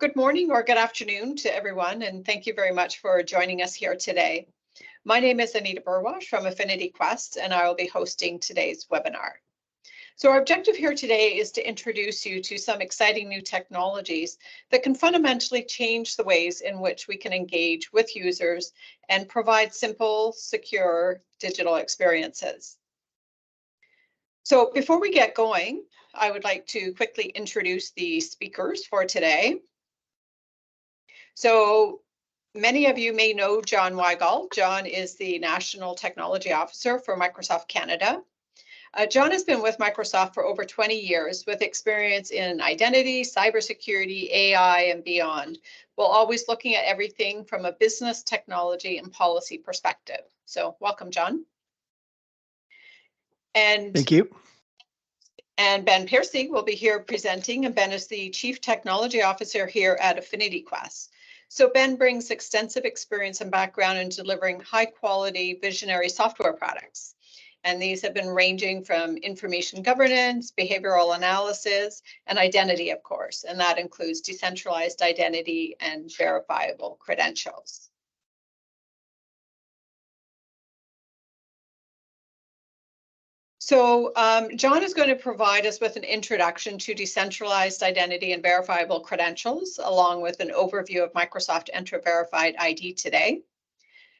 good morning or good afternoon to everyone, and thank you very much for joining us here today. My name is Anita Burwash from AffinitiQuest, and I will be hosting today's webinar. So our objective here today is to introduce you to some exciting new technologies that can fundamentally change the ways in which we can engage with users and provide simple, secure digital experiences. So before we get going, I would like to quickly introduce the speakers for today. So many of you may know John Weigelt. John is the National Technology Officer for Microsoft Canada. John has been with Microsoft for over 20 years with experience in identity, cybersecurity, AI, and beyond, while always looking at everything from a business, technology, and policy perspective. So welcome, John. And thank you. And Ben Piercey will be here presenting, and Ben is the Chief Technology Officer here at AffinitiQuest. So Ben brings extensive experience and background in delivering high quality visionary software products. And these have been ranging from information governance, behavioral analysis, and identity, of course. And that includes decentralized identity and verifiable credentials. So John is going to provide us with an introduction to decentralized identity and verifiable credentials, along with an overview of Microsoft Entra Verified ID today.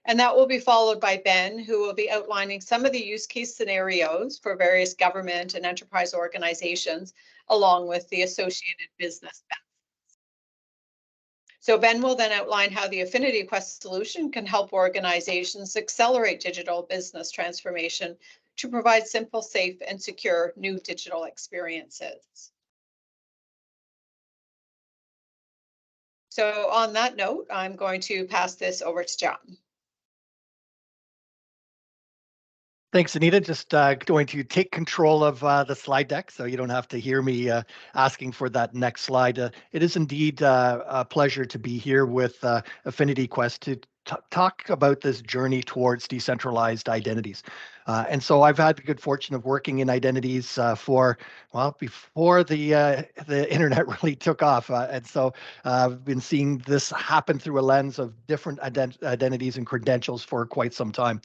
And that will be followed by Ben, who will be outlining some of the use case scenarios for various government and enterprise organizations, along with the associated business benefits. So Ben will then outline how the AffinitiQuest solution can help organizations accelerate digital business transformation to provide simple, safe, and secure new digital experiences. So on that note, I'm going to pass this over to John. Thanks, Anita. Just going to take control of the slide deck so you don't have to hear me asking for that next slide. It is indeed a pleasure to be here with AffinityQuest to talk about this journey towards decentralized identities. And so I've had the good fortune of working in identities before the internet really took off. And so I've been seeing this happen through a lens of different identities and credentials for quite some time.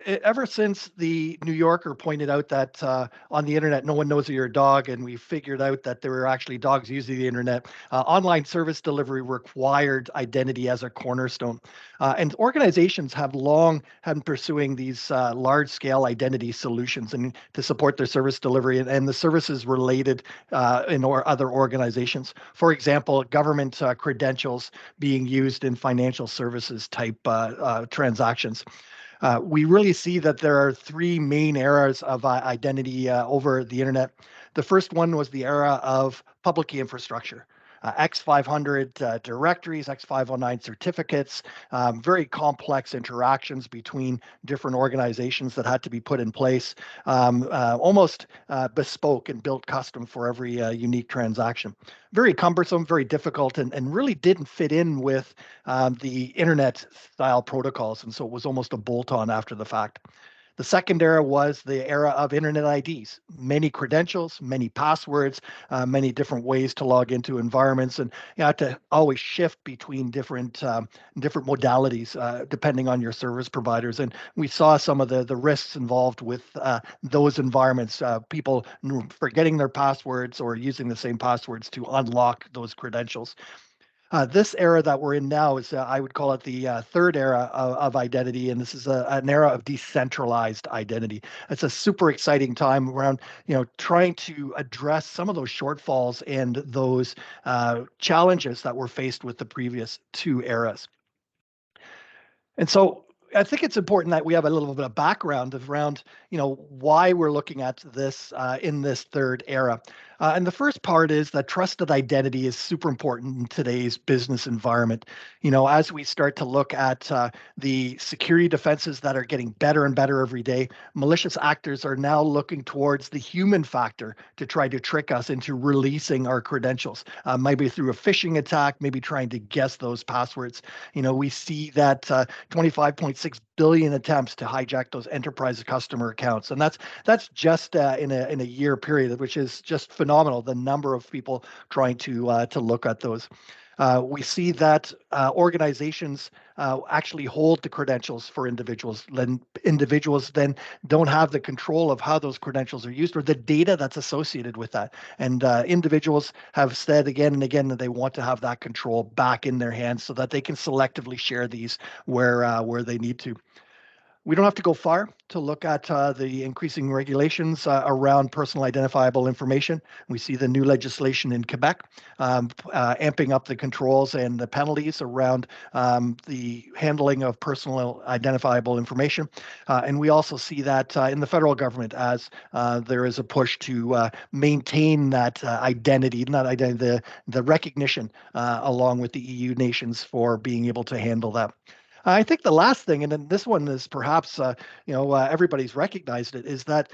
Ever since the New Yorker pointed out that on the internet, no one knows you're a dog, and we figured out that there were actually dogs using the internet, online service delivery required identity as a cornerstone. And organizations have long been pursuing these large-scale identity solutions and to support their service delivery and the services related in other organizations. For example, government credentials being used in financial services type transactions. We really see that there are three main eras of identity over the internet. The first one was the era of public key infrastructure. X500 directories, X509 certificates, very complex interactions between different organizations that had to be put in place, almost bespoke and built custom for every unique transaction. Very cumbersome, very difficult, and really didn't fit in with the internet style protocols. And so it was almost a bolt-on after the fact. The second era was the era of internet IDs, many credentials, many passwords, many different ways to log into environments, and you had to always shift between different modalities depending on your service providers. And we saw some of the risks involved with those environments, people forgetting their passwords or using the same passwords to unlock those credentials. This era that we're in now is, I would call it the third era of identity, and this is an era of decentralized identity. It's a super exciting time around, trying to address some of those shortfalls and those challenges that were faced with the previous two eras. And so I think it's important that we have a little bit of background around, why we're looking at this in this third era. And the first part is that trusted identity is super important in today's business environment. As we start to look at the security defenses that are getting better and better every day, malicious actors are now looking towards the human factor to try to trick us into releasing our credentials, maybe through a phishing attack, maybe trying to guess those passwords. We see that 25.6 billion attempts to hijack those enterprise customer accounts, and that's just in a year period, which is just phenomenal. phenomenal, the number of people trying to look at those. We see that organizations actually hold the credentials for individuals. Then individuals then don't have the control of how those credentials are used or the data that's associated with that. And individuals have said again and again that they want to have that control back in their hands so that they can selectively share these where they need to. We don't have to go far to look at the increasing regulations around personal identifiable information. We see the new legislation in Quebec amping up the controls and the penalties around the handling of personal identifiable information. And we also see that in the federal government as there is a push to maintain that identity, not identity, the recognition along with the EU nations for being able to handle that. I think the last thing, and then this one is perhaps, everybody's recognized it, is that,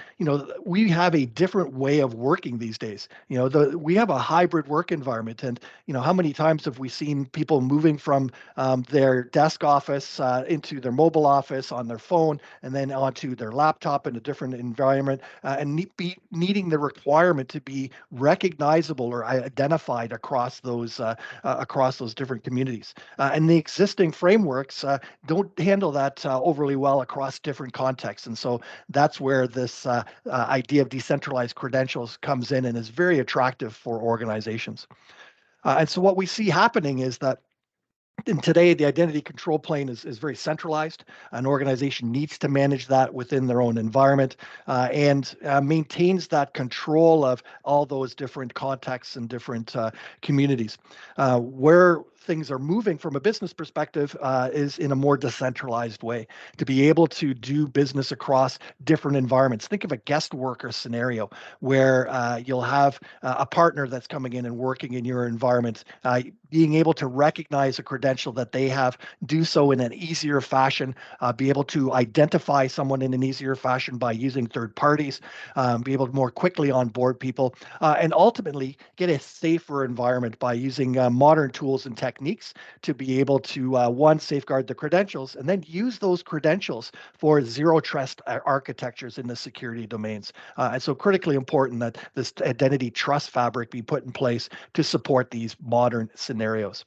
we have a different way of working these days. We have a hybrid work environment. And, how many times have we seen people moving from their desk office into their mobile office on their phone and then onto their laptop in a different environment and needing the requirement to be recognizable or identified across those different communities. And the existing frameworks don't handle that overly well across different contexts. And so that's where this idea of decentralized credentials comes in and is very attractive for organizations. And so what we see happening is that and today, the identity control plane is very centralized. An organization needs to manage that within their own environment and maintains that control of all those different contexts and different communities. Where things are moving from a business perspective is in a more decentralized way to be able to do business across different environments. Think of a guest worker scenario where you'll have a partner that's coming in and working in your environment, being able to recognize a credential that they have, do so in an easier fashion, be able to identify someone in an easier fashion by using third parties, be able to more quickly onboard people, and ultimately get a safer environment by using modern tools and techniques to be able to, one, safeguard the credentials, and then use those credentials for zero trust architectures in the security domains. And so critically important that this identity trust fabric be put in place to support these modern scenarios.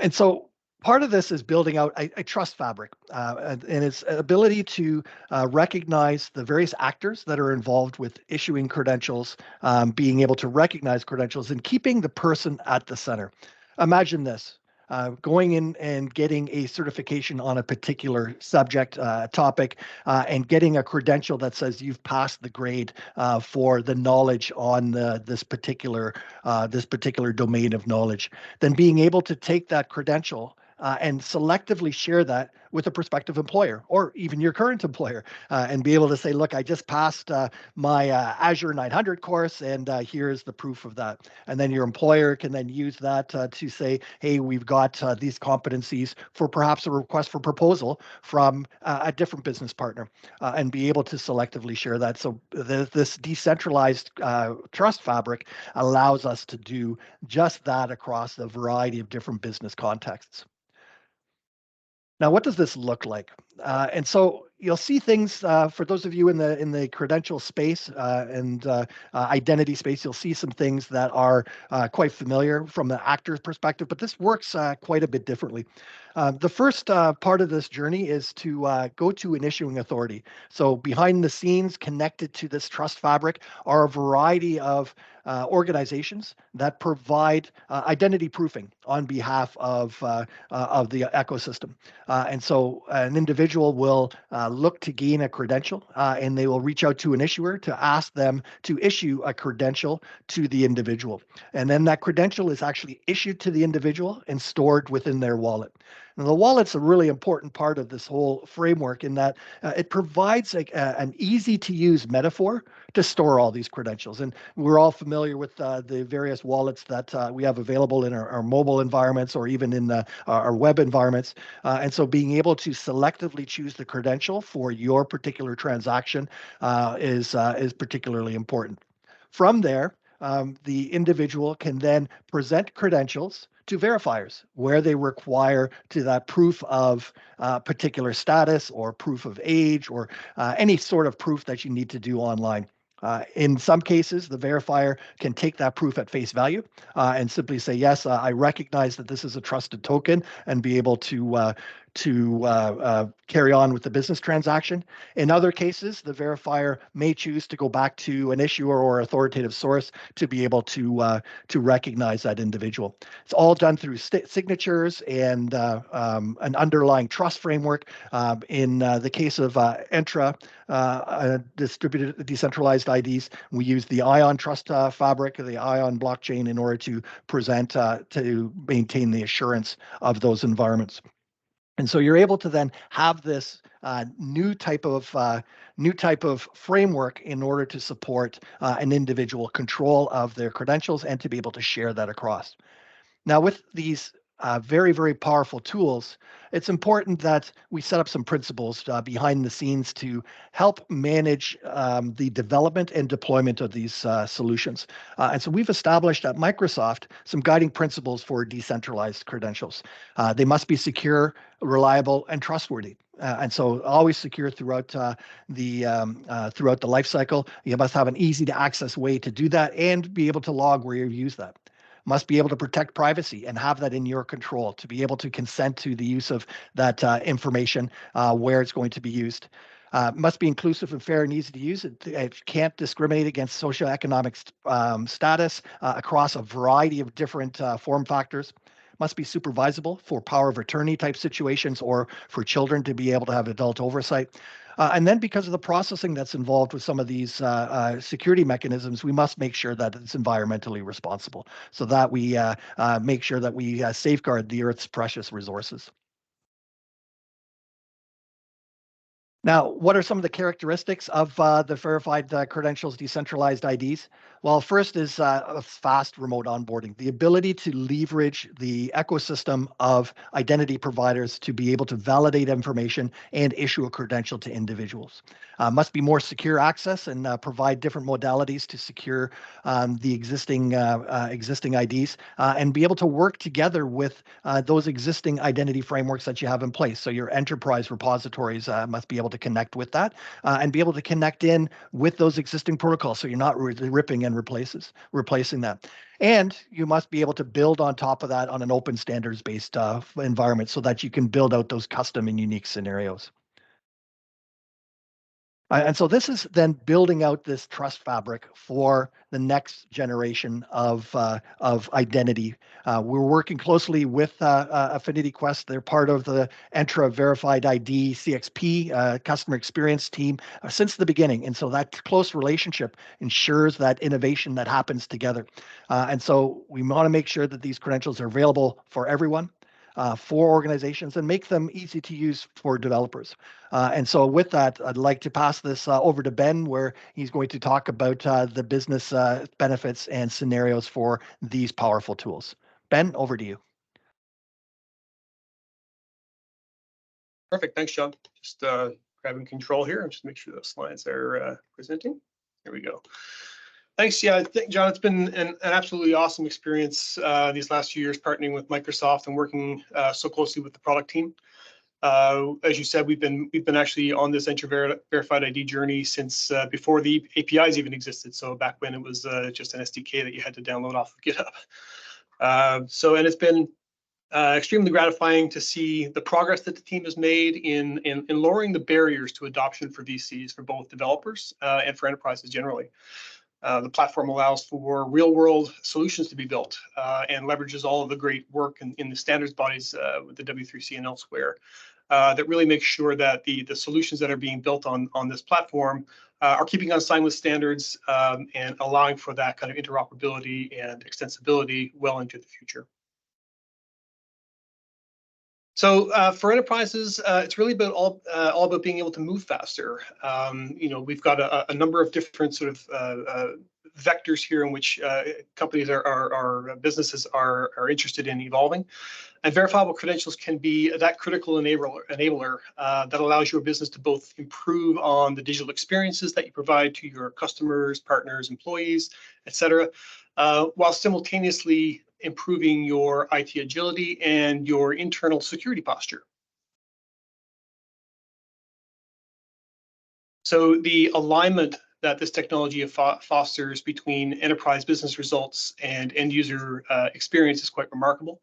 And so part of this is building out a trust fabric and its ability to recognize the various actors that are involved with issuing credentials, being able to recognize credentials, and keeping the person at the center. Imagine this. Going in and getting a certification on a particular subject topic and getting a credential that says you've passed the grade for the knowledge on this particular domain of knowledge. Then being able to take that credential and selectively share that with a prospective employer or even your current employer and be able to say, look, I just passed my Azure 900 course and here's the proof of that. And then your employer can then use that to say, hey, we've got these competencies for perhaps a request for proposal from a different business partner and be able to selectively share that. So this decentralized trust fabric allows us to do just that across a variety of different business contexts. Now, what does this look like? And so you'll see things for those of you in the credential space and identity space. You'll see some things that are quite familiar from the actor's perspective, but this works quite a bit differently. The first part of this journey is to go to an issuing authority. So behind the scenes, connected to this trust fabric, are a variety of organizations that provide identity proofing on behalf of the ecosystem. And so an individual will look to gain a credential and they will reach out to an issuer to ask them to issue a credential to the individual. And then that credential is actually issued to the individual and stored within their wallet. Now, the wallet's a really important part of this whole framework in that it provides an easy to use metaphor to store all these credentials. And we're all familiar with the various wallets that we have available in our mobile environments or even in our web environments. And so being able to selectively choose the credential for your particular transaction is particularly important. From there, the individual can then present credentials to verifiers where they require to that proof of particular status or proof of age or any sort of proof that you need to do online. In some cases, the verifier can take that proof at face value and simply say, yes, I recognize that this is a trusted token, and be able to carry on with the business transaction. In other cases, the verifier may choose to go back to an issuer or authoritative source to be able to recognize that individual. It's all done through signatures and an underlying trust framework. In the case of Entra, distributed decentralized IDs, we use the ION trust fabric, the ION blockchain, in order to present to maintain the assurance of those environments. And so you're able to then have this new type of framework in order to support an individual control of their credentials and to be able to share that across. Now, with these very, very powerful tools, it's important that we set up some principles behind the scenes to help manage the development and deployment of these solutions. And so we've established at Microsoft some guiding principles for decentralized credentials. They must be secure, reliable, and trustworthy. And so always secure throughout the life cycle. You must have an easy to access way to do that and be able to log where you've used that. Must be able to protect privacy and have that in your control, to be able to consent to the use of that information where it's going to be used. Must be inclusive and fair and easy to use. It can't discriminate against socioeconomic status across a variety of different form factors. Must be supervisable for power of attorney type situations or for children to be able to have adult oversight. And then, because of the processing that's involved with some of these security mechanisms, we must make sure that it's environmentally responsible, so that we make sure that we safeguard the Earth's precious resources. Now, what are some of the characteristics of the verified credentials decentralized IDs? Well, first is a fast remote onboarding, the ability to leverage the ecosystem of identity providers to be able to validate information and issue a credential to individuals. Must be more secure access and provide different modalities to secure the existing IDs and be able to work together with those existing identity frameworks that you have in place. So your enterprise repositories must be able to connect with that and be able to connect in with those existing protocols, so you're not ripping and replacing that. And you must be able to build on top of that on an open standards-based environment, so that you can build out those custom and unique scenarios. And so this is then building out this trust fabric for the next generation of identity. We're working closely with AffinitiQuest. They're part of the Entra Verified ID CXP customer experience team since the beginning. And so that close relationship ensures that innovation that happens together. And so we want to make sure that these credentials are available for everyone. For organizations, and make them easy to use for developers. And so with that, I'd like to pass this over to Ben, where he's going to talk about the business benefits and scenarios for these powerful tools. Ben, over to you. Perfect. Thanks, John. Just grabbing control here and just make sure the slides are presenting. Here we go. Thanks. Yeah, I think, John, it's been an absolutely awesome experience these last few years partnering with Microsoft and working so closely with the product team. As you said, we've been actually on this Entra Verified ID journey since before the APIs even existed. So back when it was just an SDK that you had to download off of GitHub. And it's been extremely gratifying to see the progress that the team has made in lowering the barriers to adoption for VCs, for both developers and for enterprises generally. The platform allows for real-world solutions to be built and leverages all of the great work in the standards bodies with the W3C and elsewhere that really makes sure that the solutions that are being built on this platform are keeping on sign with standards and allowing for that kind of interoperability and extensibility well into the future. So for enterprises, it's really about all about being able to move faster. We've got a number of different sort of vectors here in which companies our businesses are interested in evolving. And verifiable credentials can be that critical enabler that allows your business to both improve on the digital experiences that you provide to your customers, partners, employees, et cetera, while simultaneously improving your IT agility and your internal security posture. So the alignment that this technology fosters between enterprise business results and end user experience is quite remarkable.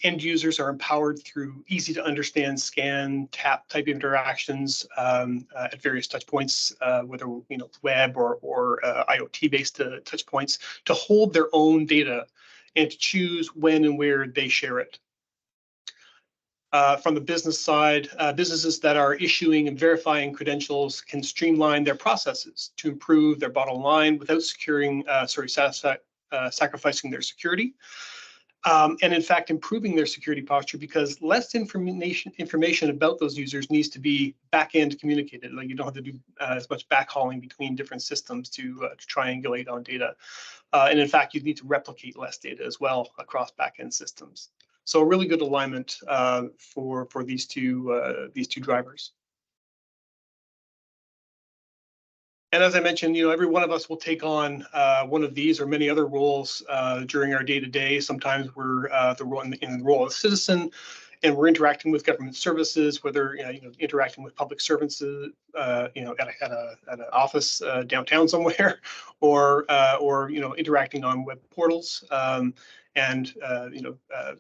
End users are empowered through easy to understand scan, tap type interactions at various touch points, whether web or IoT based touch points, to hold their own data and to choose when and where they share it. From the business side, businesses that are issuing and verifying credentials can streamline their processes to improve their bottom line without sacrificing their security. And in fact, improving their security posture, because less information about those users needs to be back-end communicated. Like, you don't have to do as much backhauling between different systems to triangulate on data. And in fact, you need to replicate less data as well across back-end systems. So a really good alignment for these two drivers. And as I mentioned, every one of us will take on one of these or many other roles during our day-to-day. Sometimes we're in the role of citizen, and we're interacting with government services, whether interacting with public servants, at an office downtown somewhere, or interacting on web portals, and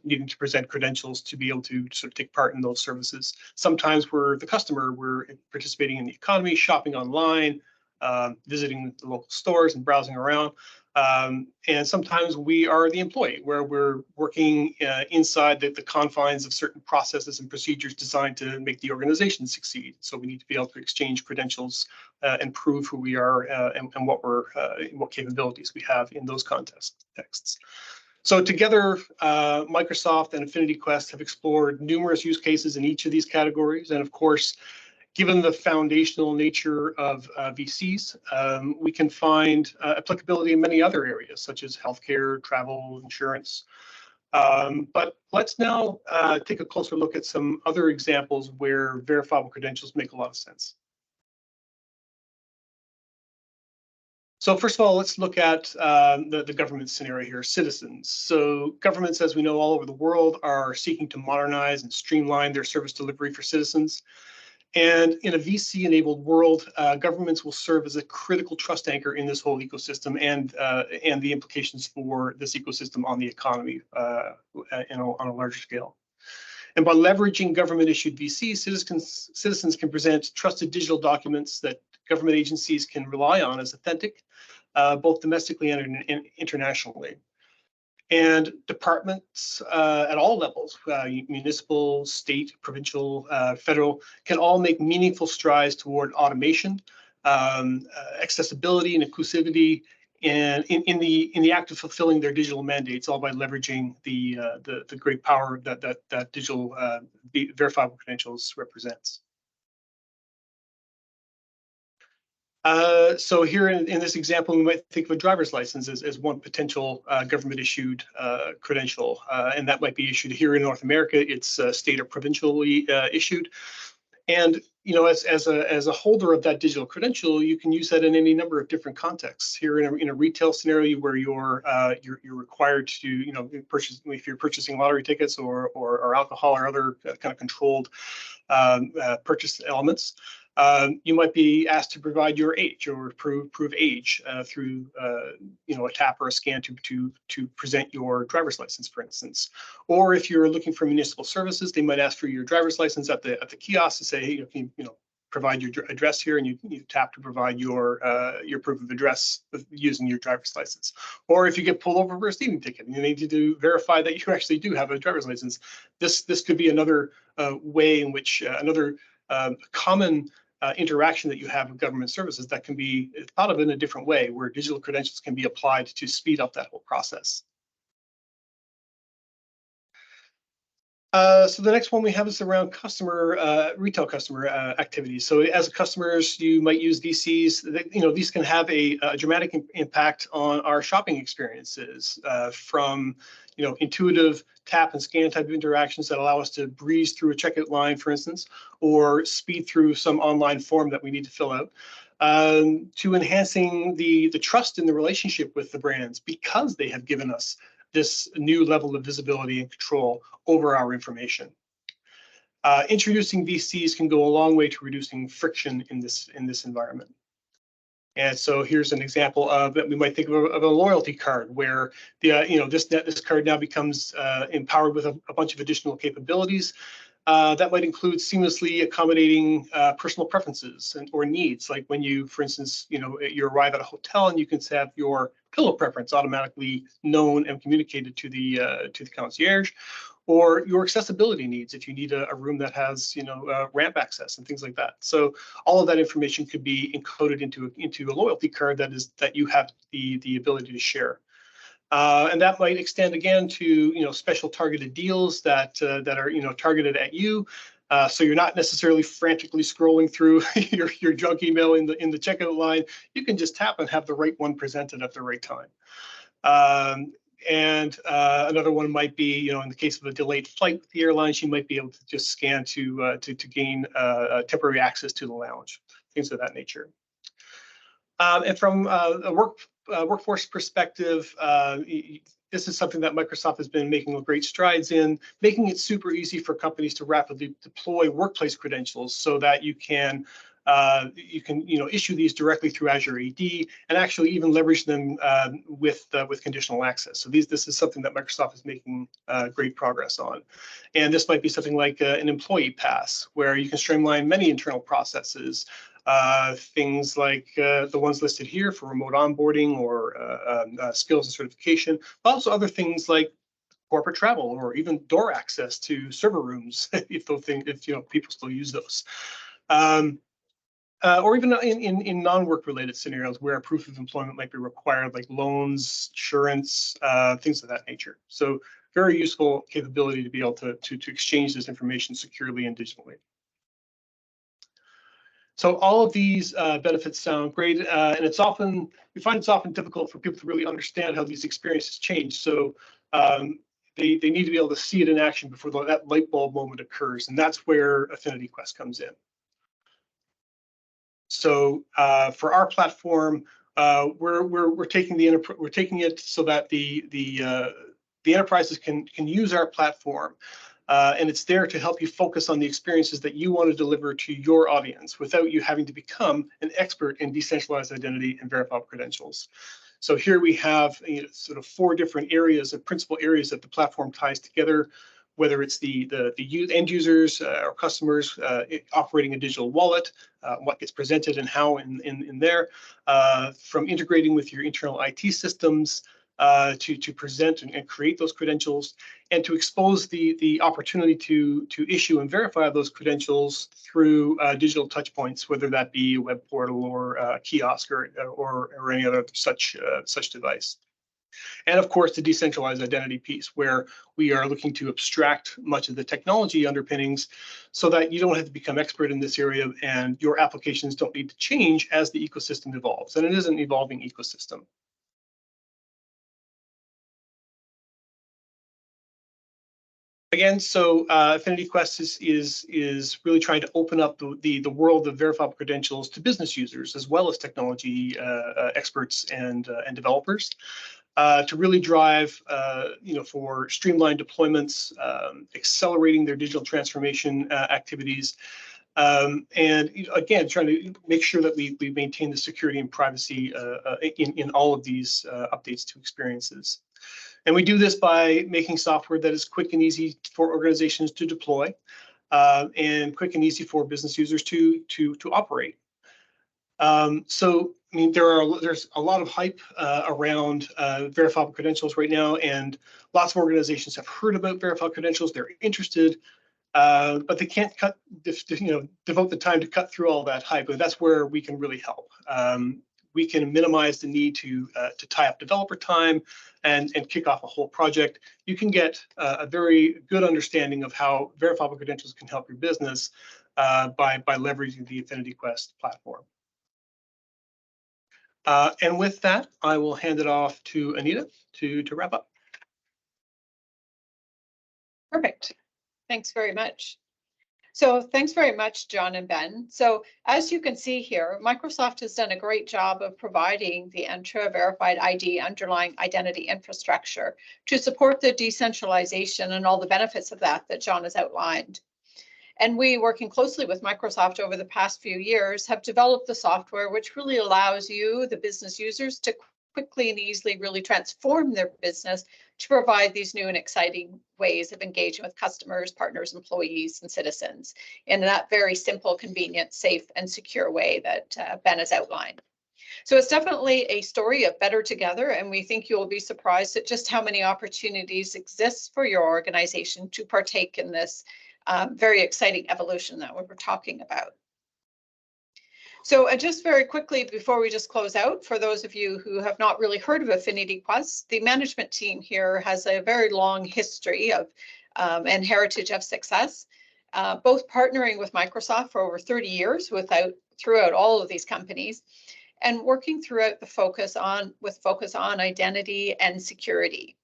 needing to present credentials to be able to sort of take part in those services. Sometimes we're the customer, we're participating in the economy, shopping online, visiting the local stores and browsing around. And sometimes we are the employee, where we're working inside the confines of certain processes and procedures designed to make the organization succeed. So we need to be able to exchange credentials and prove who we are and what capabilities we have in those contexts. So together, Microsoft and AffinitiQuest have explored numerous use cases in each of these categories. And of course, given the foundational nature of VCs, we can find applicability in many other areas, such as healthcare, travel, insurance. But let's now take a closer look at some other examples where verifiable credentials make a lot of sense. So first of all, let's look at the government scenario here, citizens. So governments, as we know, all over the world are seeking to modernize and streamline their service delivery for citizens. And in a VC-enabled world, governments will serve as a critical trust anchor in this whole ecosystem and the implications for this ecosystem on the economy on a larger scale. And by leveraging government-issued VCs, citizens can present trusted digital documents that government agencies can rely on as authentic, both domestically and internationally. And departments at all levels, municipal, state, provincial, federal, can all make meaningful strides toward automation, accessibility, and inclusivity, and in the act of fulfilling their digital mandates, all by leveraging the great power that digital verifiable credentials represents. So here in this example, we might think of a driver's license as one potential government-issued credential, and that might be issued here in North America. It's state or provincially issued, and as a holder of that digital credential, you can use that in any number of different contexts. Here in a retail scenario where you're required to purchase, if you're purchasing lottery tickets or alcohol or other kind of controlled purchase elements. You might be asked to provide your age or prove age through a tap or a scan to present your driver's license, for instance. Or if you're looking for municipal services, they might ask for your driver's license at the kiosk to say, hey, can you provide your address here, and you tap to provide your proof of address using your driver's license. Or if you get pulled over for a speeding ticket and you need to verify that you actually do have a driver's license, this could be another way in which another common interaction that you have with government services that can be thought of in a different way, where digital credentials can be applied to speed up that whole process. So the next one we have is around retail customer activities. So as customers, you might use VCs. These can have a dramatic impact on our shopping experiences, from intuitive tap and scan type of interactions that allow us to breeze through a checkout line, for instance, or speed through some online form that we need to fill out, to enhancing the trust in the relationship with the brands, because they have given us this new level of visibility and control over our information. Introducing VCs can go a long way to reducing friction in this environment. And so here's an example of that we might think of a loyalty card where this card now becomes empowered with a bunch of additional capabilities. That might include seamlessly accommodating personal preferences or needs, like when you, for instance, you arrive at a hotel and you can have your pillow preference automatically known and communicated to the concierge, or your accessibility needs if you need a room that has ramp access and things like that. So all of that information could be encoded into a loyalty card that you have the ability to share. And that might extend again to special targeted deals that are targeted at you. So you're not necessarily frantically scrolling through your junk email in the checkout line. You can just tap and have the right one presented at the right time. And another one might be, in the case of a delayed flight with the airlines, you might be able to just scan to gain temporary access to the lounge, things of that nature. And from a workforce perspective, this is something that Microsoft has been making great strides in, making it super easy for companies to rapidly deploy workplace credentials so that you can issue these directly through Azure AD and actually even leverage them with conditional access. So this is something that Microsoft is making great progress on. And this might be something like an employee pass, where you can streamline many internal processes. Things like the ones listed here for remote onboarding or skills and certification, but also other things like corporate travel or even door access to server rooms if people still use those. Or even in non-work related scenarios where a proof of employment might be required, like loans, insurance, things of that nature. So very useful capability to be able to exchange this information securely and digitally. So all of these benefits sound great, and we find it's often difficult for people to really understand how these experiences change. So they need to be able to see it in action before that light bulb moment occurs, and that's where AffinitiQuest comes in. So for our platform, we're taking it so that the enterprises can use our platform. And it's there to help you focus on the experiences that you want to deliver to your audience without you having to become an expert in decentralized identity and verifiable credentials. So here we have sort of 4 different areas, principal areas that the platform ties together, whether it's the end users or customers operating a digital wallet, what gets presented and how in there, from integrating with your internal IT systems, to present and create those credentials, and to expose the opportunity to issue and verify those credentials through digital touch points, whether that be a web portal or a kiosk or any other such device. And of course, the decentralized identity piece, where we are looking to abstract much of the technology underpinnings so that you don't have to become expert in this area and your applications don't need to change as the ecosystem evolves. And it is an evolving ecosystem. Again, so AffinityQuest is really trying to open up the world of verifiable credentials to business users as well as technology experts and developers to really drive, for streamlined deployments, accelerating their digital transformation activities, and again, trying to make sure that we maintain the security and privacy in all of these updates to experiences. And we do this by making software that is quick and easy for organizations to deploy, and quick and easy for business users to operate. So, I mean, there's a lot of hype around verifiable credentials right now, and lots of organizations have heard about verifiable credentials. They're interested, but they can't devote the time to cut through all that hype. And that's where we can really help. We can minimize the need to tie up developer time and kick off a whole project. You can get a very good understanding of how verifiable credentials can help your business by leveraging the AffinityQuest platform. And with that, I will hand it off to Anita to wrap up. Perfect. Thanks very much. So thanks very much, John and Ben. So as you can see here, Microsoft has done a great job of providing the Entra verified ID underlying identity infrastructure to support the decentralization and all the benefits of that John has outlined. And we, working closely with Microsoft over the past few years, have developed the software which really allows you, the business users, to quickly and easily really transform their business to provide these new and exciting ways of engaging with customers, partners, employees, and citizens in that very simple, convenient, safe, and secure way that Ben has outlined. So it's definitely a story of better together, and we think you'll be surprised at just how many opportunities exist for your organization to partake in this very exciting evolution that we're talking about. So just very quickly, before we just close out, for those of you who have not really heard of AffinitiQuest, the management team here has a very long history of and heritage of success, both partnering with Microsoft for over 30 years throughout all of these companies, and working throughout the focus on identity and security.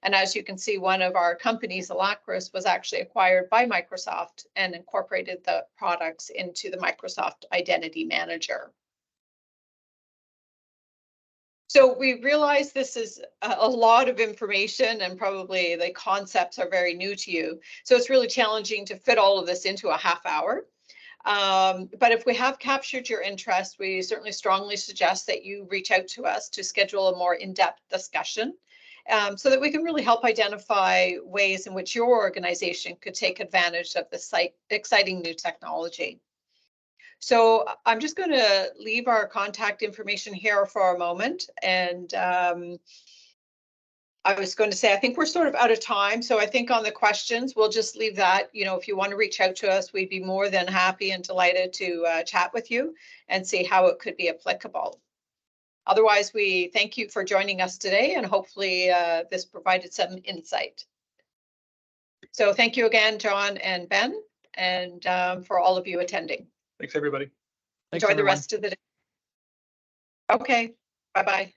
And as you can see, one of our companies, Alacris, was actually acquired by Microsoft and incorporated the products into the Microsoft Identity Manager. So we realize this is a lot of information, and probably the concepts are very new to you. So it's really challenging to fit all of this into a half hour. But if we have captured your interest, we certainly strongly suggest that you reach out to us to schedule a more in-depth discussion, so that we can really help identify ways in which your organization could take advantage of this exciting new technology. So I'm just going to leave our contact information here for a moment. And I was going to say, I think we're sort of out of time. So I think on the questions, we'll just leave that. You know, if you want to reach out to us, we'd be more than happy and delighted to chat with you and see how it could be applicable. Otherwise, we thank you for joining us today, and hopefully this provided some insight. So thank you again, John and Ben, and for all of you attending. Thanks, everybody. Enjoy the rest of the day. Okay, bye-bye.